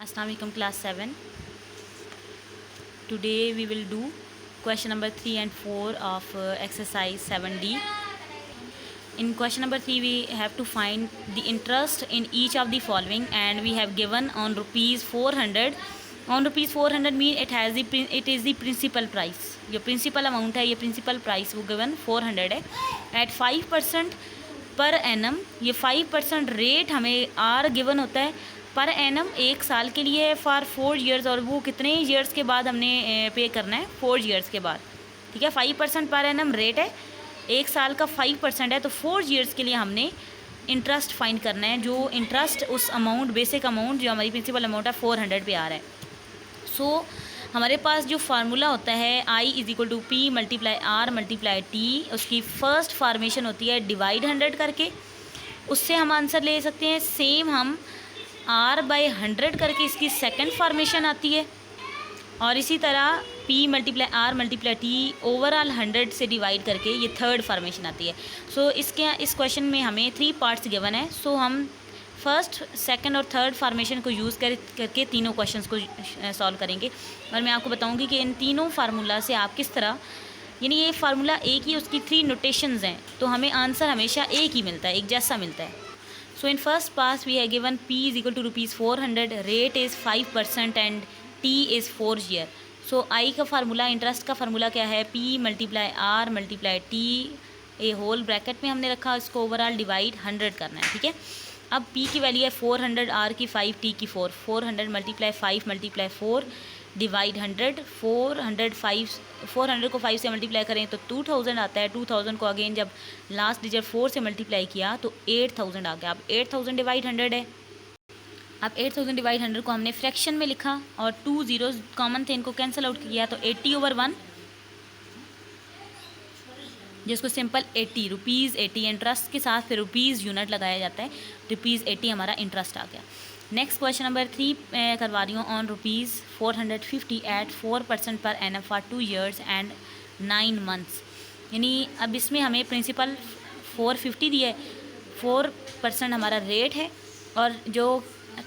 Assalamu alaikum class 7. Today we will do question number 3 and 4 of exercise 7D. In question number 3 we have to find the interest in each of the following, and we have given on rupees 400. On rupees 400 mean it is the principal price. जो principal amount है, ये principal price वो given 400 है at 5% per annum. ये 5% rate हमें are given होता है per annum, एक साल के लिए है फॉर 4 ईयर्स, और वो कितने ईयर्स के बाद हमने पे करना है? 4 ईयर्स के बाद. ठीक है, 5% पर एनम रेट है, एक साल का 5% है, तो 4 ईयर्स के लिए हमने इंटरेस्ट फाइंड करना है. जो इंटरेस्ट उस अमाउंट, बेसिक अमाउंट जो हमारी प्रिंसिपल अमाउंट है 400 पे आ रहा है. सो हमारे पास जो फार्मूला होता है I = P × R × T, उसकी फर्स्ट फार्मेशन होती है डिवाइड 100 करके, उससे हम आंसर ले सकते हैं. सेम हम R/100 करके इसकी सेकंड फार्मेशन आती है, और इसी तरह P × R × T ओवरऑल 100 से डिवाइड करके ये थर्ड फार्मेशन आती है. सो इस क्वेश्चन में हमें 3 पार्ट्स गिवन है. सो हम फर्स्ट, सेकंड और थर्ड फार्मेशन को यूज़ करके तीनों क्वेश्चंस को सॉल्व करेंगे. और मैं आपको बताऊंगी कि इन तीनों फार्मूला से आप किस तरह, यानी ये फार्मूला एक ही, उसकी 3 नोटेशंस हैं, तो हमें आंसर हमेशा एक ही मिलता है, एक जैसा मिलता है. सो इन फर्स्ट पास वी है given P = rupees 400, rate is 5% and T is 4 year. So I का फार्मूला, इंटरेस्ट का फार्मूला क्या है? P × R × T, ए होल ब्रैकेट में हमने रखा, इसको ओवरऑल डिवाइड 100 करना है. ठीक है, अब P की वैल्यू है 400, R की 5, T की 4. 400 × 5 × 4 डिवाइड 100. 400 को 5 से मल्टीप्लाई करें तो 2000 आता है. 2000 को अगेन जब लास्ट डिजिट 4 से मल्टीप्लाई किया तो 8000 आ गया. अब 8000 डिवाइड 100 है. अब 8000 डिवाइड 100 को हमने फ्रैक्शन में लिखा और 2 जीरोस कॉमन थे, इनको कैंसिल आउट किया तो 80/1, जिसको सिंपल 80 रुपीज़ 80 इंटरेस्ट के साथ फिर रुपीज़ यूनिट लगाया जाता है. रुपीज़ 80 हमारा इंटरेस्ट आ गया. नेक्स्ट क्वेश्चन नंबर 3 करवा रही हूँ. ऑन रुपीज़ 450 एट 4% पर annum for 2 years and 9 months. यानी अब इसमें हमें प्रिंसिपल 450 दिया है, 4% हमारा रेट है, और जो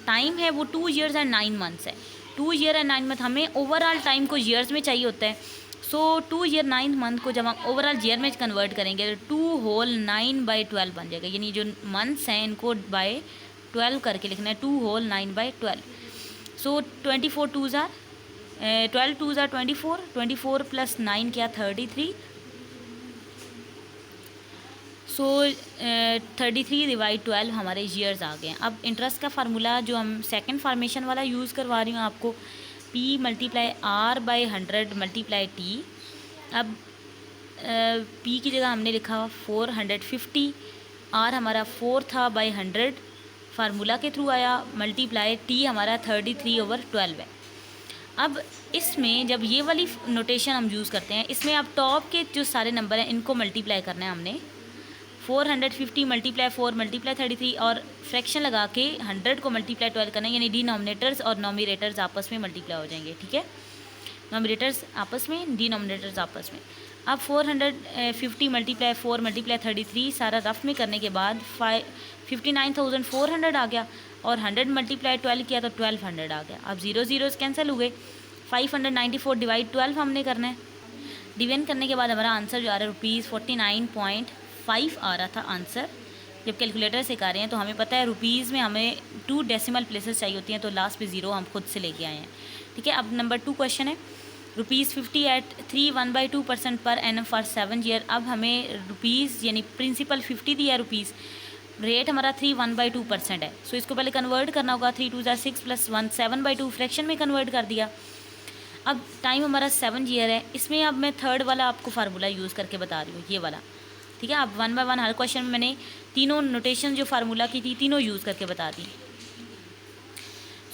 टाइम है वो 2 ईयर्स एंड 9 मंथ्स है. 2 ईयर एंड 9 मंथ, हमें ओवरऑल टाइम को ईयर्स में चाहिए होता है. सो 2 ईयर 9 मंथ को जब हम ओवरऑल ईयर में कन्वर्ट करेंगे तो 2 होल 9/12 बन जाएगा. यानी जो मंथ्स हैं इनको बाय 12 करके लिखना है. 2 whole 9/12. So 24 2s are 12 2s are 24. 24 + 9 क्या? 33. सो 33 / 12 हमारे ईयर्स आ गए हैं. अब इंटरेस्ट का फार्मूला जो हम सेकंड फार्मेशन वाला यूज़ करवा रही हूँ आपको, P × R/100 × T. अब P की जगह हमने लिखा 450, R हमारा 4 था /100 फार्मूला के थ्रू आया, मल्टीप्लाई T हमारा 33/12 है. अब इसमें जब ये वाली नोटेशन हम यूज़ करते हैं, इसमें अब टॉप के जो सारे नंबर हैं इनको मल्टीप्लाई करना है हमने. 450 × 4 × 33 और फ्रैक्शन लगा के 100 को मल्टीप्लाई 12 करना है, यानी डिनोमिनेटर्स और नोमिनेटर्स आपस में मल्टीप्लाई हो जाएंगे. ठीक है, नोमिनेटर्स आपस में, डिनोमिनेटर्स आपस में. अब 450 × 4 × 33 सारा रफ में करने के बाद 59,400 आ गया, और 100 × 12 किया तो 1200 आ गया. अब 0 जीरोस कैंसिल हो गए. 594 डिवाइड 12 हमने करना है. डिवाइड करने के बाद हमारा आंसर जो आ रहा है ₹49.5 आ रहा था आंसर. जब कैलकुलेटर से कर रहे हैं तो हमें पता है रुपीज़ में हमें 2 डेसिमल प्लेसेस चाहिए होती हैं, तो लास्ट पे 0 हम खुद से लेके आए हैं. ठीक है, अब नंबर 2 क्वेश्चन है ₹50 एट 3 पर एनम फॉर 7 ईयर. अब हमें रुपीज़ यानी प्रिंसिपल 50 दिया रुपीज़, रेट हमारा 3 है. सो इसको पहले कन्वर्ट करना होगा. 3 2 6 + 1 7/2 फ्रैक्शन में कन्वर्ट कर दिया. अब टाइम हमारा 7 ईयर है. इसमें अब मैं थर्ड वाला आपको फार्मूला यूज़ करके बता रही हूँ, ये वाला. ठीक है, अब 1 बाय 1 हर क्वेश्चन में मैंने तीनों नोटेशन जो फार्मूला की थी तीनों यूज़ करके बता दी.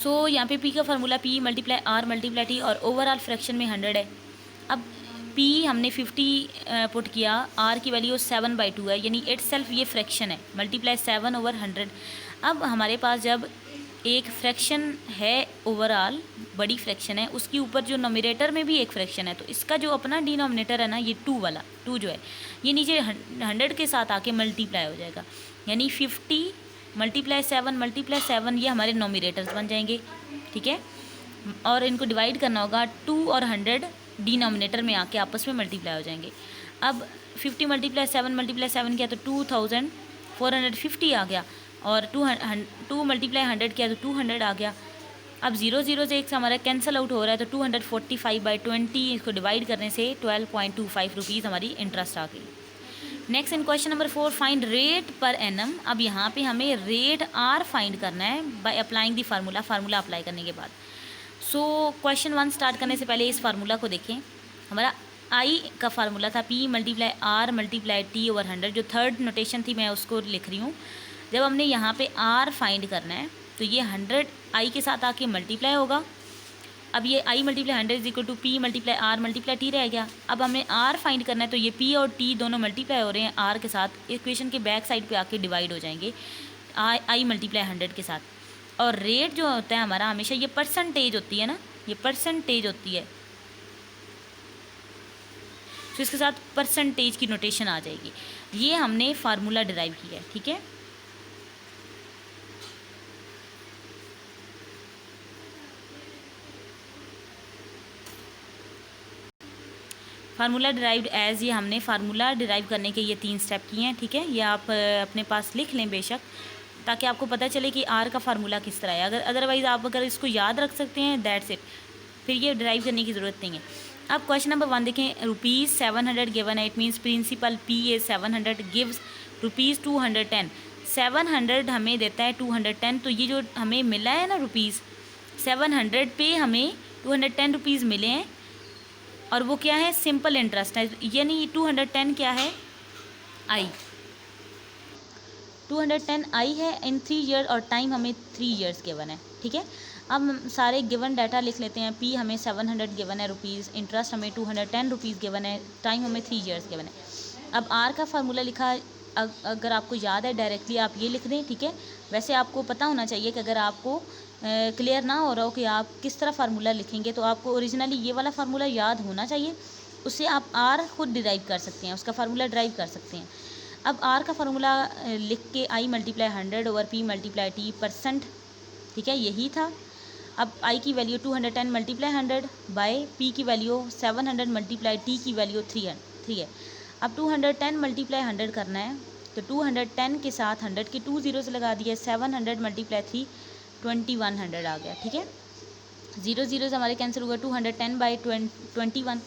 सो यहाँ पे P का फार्मूला P × R × T, और ओवरऑल फ्रैक्शन में 100 है. अब P हमने 50 पुट किया, R की वैल्यू 7/2 है, यानी इट सेल्फ ये फ्रैक्शन है, मल्टीप्लाई 7/100. अब हमारे पास जब एक फ्रैक्शन है, ओवरऑल बड़ी फ्रैक्शन है, उसके ऊपर जो नोमिनेटर में भी एक फ्रैक्शन है, तो इसका जो अपना डिनोमिनेटर है ना, ये 2 वाला 2 जो है, ये नीचे 100 के साथ आके मल्टीप्लाई हो जाएगा. यानी 50 × 7 × 7 ये हमारे नोमिनेटर्स बन जाएंगे. ठीक है। और इनको डिवाइड करना होगा, 2 और 100 डिनोमिनेटर में आके आपस में मल्टीप्लाई हो जाएंगे। अब 50 मल्टीप्लाई 7 किया तो 2450 आ गया, और 2 मल्टीप्लाई 100 किया तो 200 आ गया। अब 0 0 से एक से हमारा कैंसिल आउट हो रहा है, तो 245/20 इसको डिवाइड करने से 12.25 रुपीज़ हमारी इंटरेस्ट आ गई। Next in question number 4, find rate per annum. अब यहाँ पे हमें रेट आर फाइंड करना है by applying the formula apply करने के बाद। सो क्वेश्चन 1 स्टार्ट करने से पहले इस फार्मूला को देखें। हमारा आई का फार्मूला था P × R × T/100। जो थर्ड नोटेशन थी मैं उसको लिख रही हूँ। जब हमने यहाँ पे R फाइंड करना है तो ये 100 I के साथ आके मल्टीप्लाई होगा। अब ये I × 100 = P × R × T रह गया। अब हमें R फाइंड करना है तो ये P और T दोनों मल्टीप्लाई हो रहे हैं R के साथ, इक्वेशन के बैक साइड पे आके डिवाइड हो जाएंगे I × 100 के साथ। और रेट जो होता है हमारा हमेशा ये परसेंटेज होती है ना, ये परसेंटेज होती है, तो इसके साथ परसेंटेज की नोटेशन आ जाएगी। ये हमने फार्मूला डिराइव किया है, ठीक है। फार्मूला डिराइव्ड एज, ये हमने फार्मूला डिराइव करने के ये 3 स्टेप किए हैं, ठीक है। ये आप अपने पास लिख लें बेशक, ताकि आपको पता चले कि आर का फार्मूला किस तरह है। अगर अदरवाइज़ आप अगर इसको याद रख सकते हैं दैट्स इट, फिर ये डिराइव करने की ज़रूरत नहीं है। अब क्वेश्चन नंबर 1 देखें। ₹700 गिवन है, it means principal P is 700 gives ₹210। 700 हमें देता है 210, तो ये जो हमें मिला है ना रुपीज़ 700 पे हमें 210 रुपीज़ मिले हैं, और वो क्या है, सिंपल इंटरेस्ट है। यानी 210 क्या है, आई 210 आई है इन 3 ईयर, और टाइम हमें 3 ईयर्स गिवन है, ठीक है। अब हम सारे गिवन डाटा लिख लेते हैं। P हमें 700 गिवन है रुपीज़, इंटरेस्ट हमें 210 रुपीज़ गिवन है, टाइम हमें 3 ईयर्स गिवन है। अब R का फार्मूला लिखा, अगर आपको याद है डायरेक्टली आप ये लिख दें, ठीक है। वैसे आपको पता होना चाहिए कि अगर आपको क्लियर ना हो रहा हो कि आप किस तरह फार्मूला लिखेंगे, तो आपको ओरिजिनली ये वाला फार्मूला याद होना चाहिए, उससे आप R खुद डिराइव कर सकते हैं, उसका फार्मूला ड्राइव कर सकते हैं। अब R का फार्मूला लिख के I × 100 / P × T %, ठीक है, यही था। अब I की वैल्यू 210 × 100 बाय P की वैल्यू 700 × T की वैल्यू 3 है। अब 210 × 100 करना है, तो 210 के साथ 100 के 2 ज़ीरो से लगा दिया, 700 × 3 2100 आ गया, ठीक है। 0 0 से हमारे कैंसिल हुआ, 210/21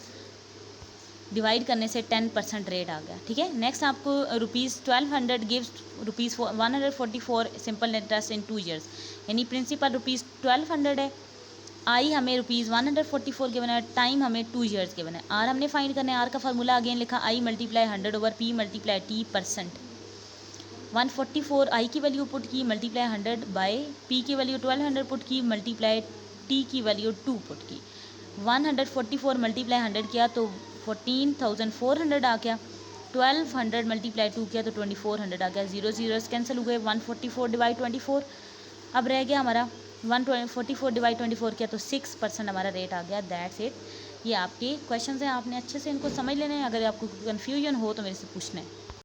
डिवाइड करने से 10% रेट आ गया, ठीक है। नेक्स्ट आपको ₹1200 gives ₹144 simple interest in 2 years, यानी प्रिंसिपल ₹1200 है, आई हमें ₹144 गिवन है, टाइम हमें 2 ईयर्स गिवन है। आर हमने फाइंड करना है। आर का फार्मूला अगेन लिखा, I × 100/P × T %। 144 आई की वैल्यू पुट की, मल्टीप्लाई 100 बाय P की वैल्यू 1200 पुट की, मल्टीप्लाई T की वैल्यू 2 पुट की। 144 × 100 किया तो 14,400 आ गया। 1200 × 2 किया तो 2400 आ गया। 0 0 कैंसिल हो गए। 144/24 अब रह गया हमारा 144/24 किया तो 6% हमारा रेट आ गया। That's it. ये आपके क्वेश्चन हैं, आपने अच्छे से इनको समझ लेना है। अगर आपको कन्फ्यूजन हो तो मेरे से पूछना है।